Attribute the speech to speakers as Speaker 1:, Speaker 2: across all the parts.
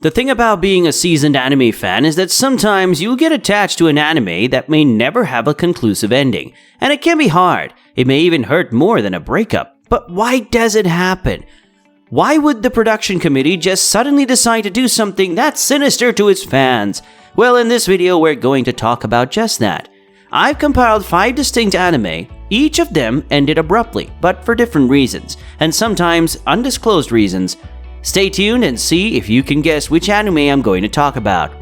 Speaker 1: The thing about being a seasoned anime fan is that sometimes you'll get attached to an anime that may never have a conclusive ending, and it can be hard. It may even hurt more than a breakup. But why does it happen? Why would the production committee just suddenly decide to do something that's sinister to its fans? Well, in this video, we're going to talk about just that. I've compiled 5 distinct anime. Each of them ended abruptly, but for different reasons, and sometimes undisclosed reasons. Stay tuned and see if you can guess which anime I'm going to talk about.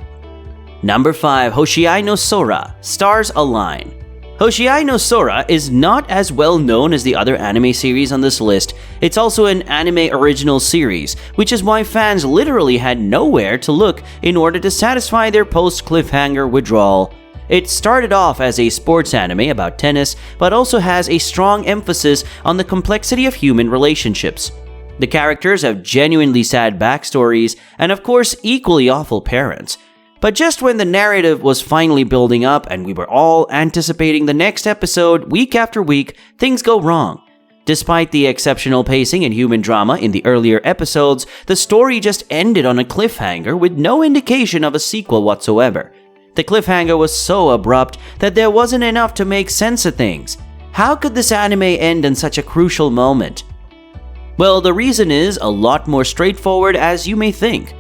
Speaker 1: Number 5. Hoshiai no Sora, Stars Align. Hoshiai no Sora is not as well known as the other anime series on this list. It's also an anime original series, which is why fans literally had nowhere to look in order to satisfy their post-cliffhanger withdrawal. It started off as a sports anime about tennis, but also has a strong emphasis on the complexity of human relationships. The characters have genuinely sad backstories, and of course equally awful parents. But just when the narrative was finally building up and we were all anticipating the next episode week after week, things go wrong. Despite the exceptional pacing and human drama in the earlier episodes, the story just ended on a cliffhanger with no indication of a sequel whatsoever. The cliffhanger was so abrupt that there wasn't enough to make sense of things. How could this anime end in such a crucial moment? Well, the reason is a lot more straightforward as you may think.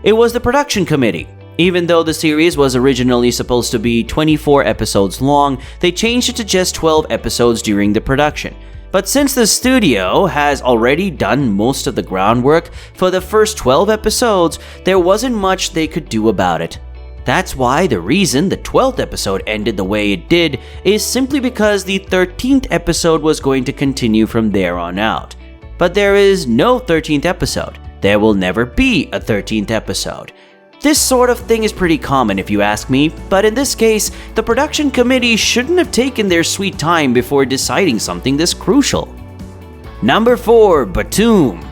Speaker 1: It was the production committee. Even though the series was originally supposed to be 24 episodes long, they changed it to just 12 episodes during the production. But since the studio has already done most of the groundwork for the first 12 episodes, there wasn't much they could do about it. That's why the reason the 12th episode ended the way it did is simply because the 13th episode was going to continue from there on out. But there is no 13th episode. There will never be a 13th episode. This sort of thing is pretty common if you ask me, but in this case, the production committee shouldn't have taken their sweet time before deciding something this crucial. Number 4. BTOOOM.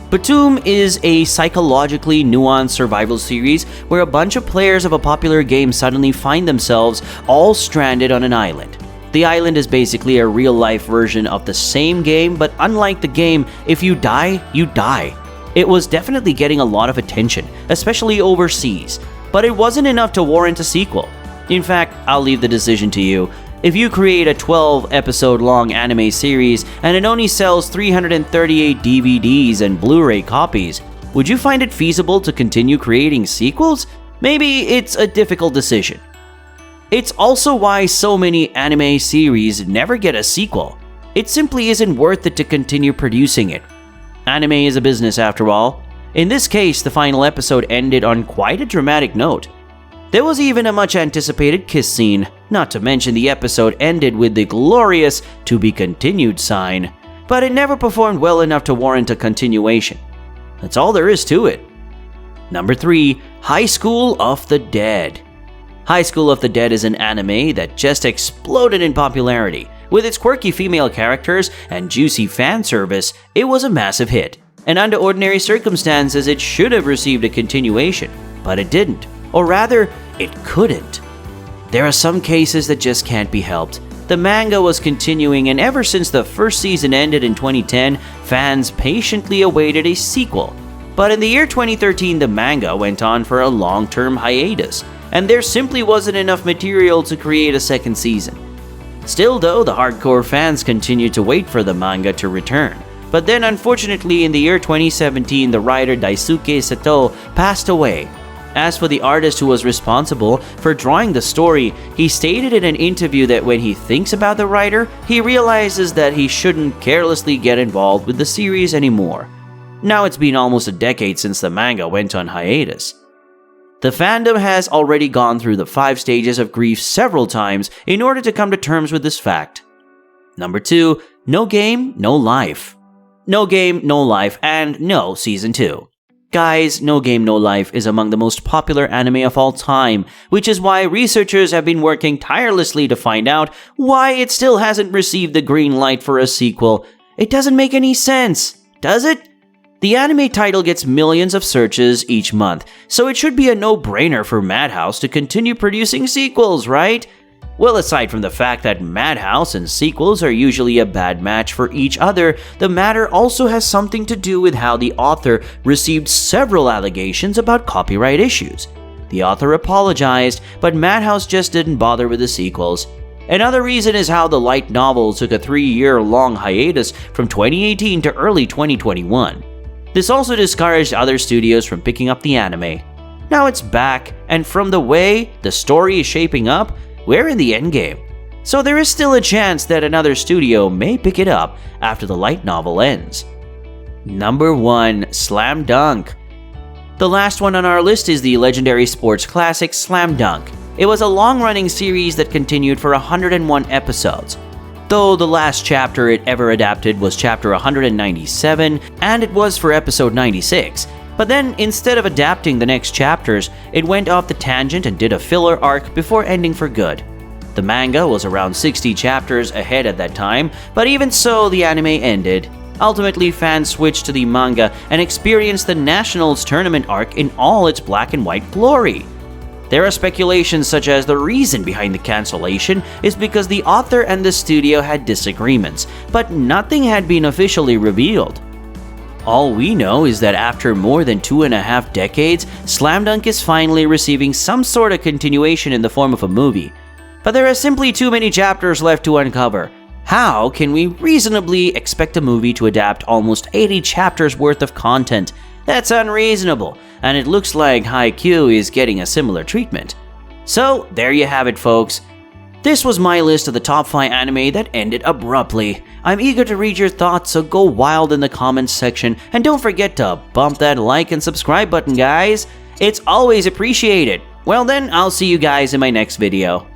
Speaker 1: BTOOOM is a psychologically nuanced survival series where a bunch of players of a popular game suddenly find themselves all stranded on an island. The island is basically a real-life version of the same game, but unlike the game, if you die, you die. It was definitely getting a lot of attention, especially overseas, but it wasn't enough to warrant a sequel. In fact, I'll leave the decision to you. If you create a 12-episode-long anime series and it only sells 338 DVDs and Blu-ray copies, would you find it feasible to continue creating sequels? Maybe it's a difficult decision. It's also why so many anime series never get a sequel. It simply isn't worth it to continue producing it. Anime is a business after all. In this case, the final episode ended on quite a dramatic note. There was even a much anticipated kiss scene, not to mention the episode ended with the glorious "to be continued" sign, but it never performed well enough to warrant a continuation. That's all there is to it. Number 3. Highschool of the Dead. Highschool of the Dead is an anime that just exploded in popularity. With its quirky female characters and juicy fan service, it was a massive hit. And under ordinary circumstances, it should have received a continuation, but it didn't. Or rather, it couldn't. There are some cases that just can't be helped. The manga was continuing, and ever since the first season ended in 2010, fans patiently awaited a sequel. But in the year 2013, the manga went on for a long-term hiatus, and there simply wasn't enough material to create a second season. Still though, the hardcore fans continued to wait for the manga to return. But then unfortunately in the year 2017, the writer Daisuke Sato passed away. As for the artist who was responsible for drawing the story, he stated in an interview that when he thinks about the writer, he realizes that he shouldn't carelessly get involved with the series anymore. Now it's been almost a decade since the manga went on hiatus. The fandom has already gone through the 5 stages of grief several times in order to come to terms with this fact. Number 2. No Game, No Life. No Game, No Life, and no Season 2. Guys, No Game, No Life is among the most popular anime of all time, which is why researchers have been working tirelessly to find out why it still hasn't received the green light for a sequel. It doesn't make any sense, does it? The anime title gets millions of searches each month, so it should be a no-brainer for Madhouse to continue producing sequels, right? Well, aside from the fact that Madhouse and sequels are usually a bad match for each other, the matter also has something to do with how the author received several allegations about copyright issues. The author apologized, but Madhouse just didn't bother with the sequels. Another reason is how the light novel took a 3-year-long hiatus from 2018 to early 2021. This also discouraged other studios from picking up the anime. Now it's back, and from the way the story is shaping up, we're in the endgame. So there is still a chance that another studio may pick it up after the light novel ends. Number 1. Slam Dunk. The last one on our list is the legendary sports classic Slam Dunk. It was a long-running series that continued for 101 episodes. Though the last chapter it ever adapted was chapter 197, and it was for episode 96. But then, instead of adapting the next chapters, it went off the tangent and did a filler arc before ending for good. The manga was around 60 chapters ahead at that time, but even so, the anime ended. Ultimately, fans switched to the manga and experienced the Nationals tournament arc in all its black and white glory. There are speculations such as the reason behind the cancellation is because the author and the studio had disagreements, but nothing had been officially revealed. All we know is that after more than 2.5 decades, Slam Dunk is finally receiving some sort of continuation in the form of a movie. But there are simply too many chapters left to uncover. How can we reasonably expect a movie to adapt almost 80 chapters worth of content? That's unreasonable, and it looks like Haikyuu is getting a similar treatment. So, there you have it, folks. This was my list of the top 5 anime that ended abruptly. I'm eager to read your thoughts, so go wild in the comments section, and don't forget to bump that like and subscribe button, guys. It's always appreciated. Well then, I'll see you guys in my next video.